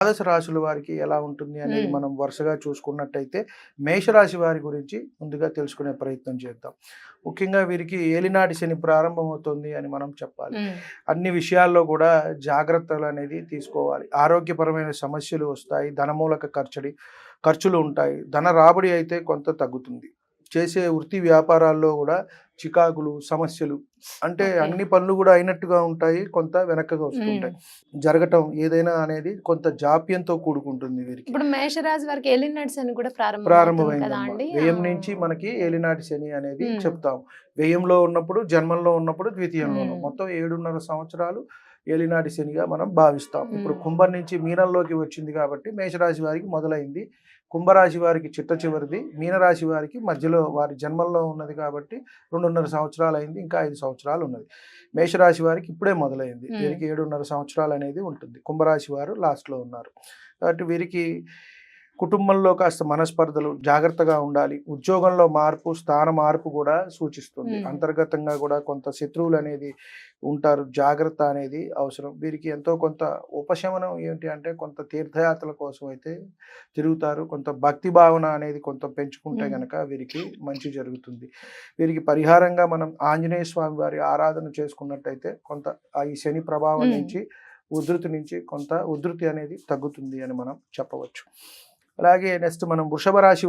ద్వాదశ రాశుల వారికి ఎలా ఉంటుంది అనేది మనం వరుసగా చూసుకున్నట్టయితే మేషరాశి వారి గురించి ముందుగా తెలుసుకునే ప్రయత్నం చేద్దాం. ముఖ్యంగా వీరికి ఏలినాటి శని ప్రారంభమవుతుంది అని మనం చెప్పాలి. అన్ని విషయాల్లో కూడా జాగ్రత్తలు అనేది తీసుకోవాలి. ఆరోగ్యపరమైన సమస్యలు వస్తాయి, ధనమూలక ఖర్చులు ఉంటాయి, ధన రాబడి అయితే కొంత తగ్గుతుంది. చేసే వృత్తి వ్యాపారాల్లో కూడా చికాకులు, సమస్యలు అంటే అన్ని పనులు కూడా అయినట్టుగా ఉంటాయి, కొంత వెనకగా వస్తుంటాయి. జరగటం ఏదైనా అనేది కొంత జాప్యంతో కూడుకుంటుంది వీరికి. ఇప్పుడు మేషరాశి వారికి ఏలినాటి శని కూడా ప్రారంభమైంది. వ్యయం నుంచి మనకి ఏలినాటి శని అనేది చెప్తాం. వ్యయంలో ఉన్నప్పుడు, జన్మంలో ఉన్నప్పుడు, ద్వితీయంలో మొత్తం 7.5 సంవత్సరాలు ఏలినాటి శనిగా మనం భావిస్తాం. ఇప్పుడు కుంభం నుంచి మీనంలోకి వచ్చింది కాబట్టి మేషరాశి వారికి మొదలైంది. కుంభరాశి వారికి చిట్ట చివరిది, మీనరాశి వారికి మధ్యలో వారి జన్మల్లో ఉన్నది కాబట్టి 2.5 సంవత్సరాలు అయింది, ఇంకా 5 సంవత్సరాలు ఉన్నది. మేషరాశి వారికి ఇప్పుడే మొదలైంది. వీరికి 7.5 సంవత్సరాలు అనేది ఉంటుంది. కుంభరాశి వారు లాస్ట్లో ఉన్నారు కాబట్టి వీరికి కుటుంబంలో కాస్త మనస్పర్ధలు, జాగ్రత్తగా ఉండాలి. ఉద్యోగంలో మార్పు, స్థాన మార్పు కూడా సూచిస్తుంది. అంతర్గతంగా కూడా కొంత శత్రువులు అనేది ఉంటారు, జాగ్రత్త అనేది అవసరం. వీరికి ఎంతో కొంత ఉపశమనం ఏంటి అంటే కొంత తీర్థయాత్రల కోసం అయితే తిరుగుతారు. కొంత భక్తి భావన అనేది కొంత పెంచుకుంటే కనుక వీరికి మంచి జరుగుతుంది. వీరికి పరిహారంగా మనం ఆంజనేయ స్వామి వారి ఆరాధన చేసుకున్నట్టయితే కొంత ఈ శని ప్రభావం నుంచి, ఉధృతి నుంచి కొంత ఉధృతి అనేది తగ్గుతుంది అని మనం చెప్పవచ్చు. అలాగే నెక్స్ట్ మనం వృషభ రాశి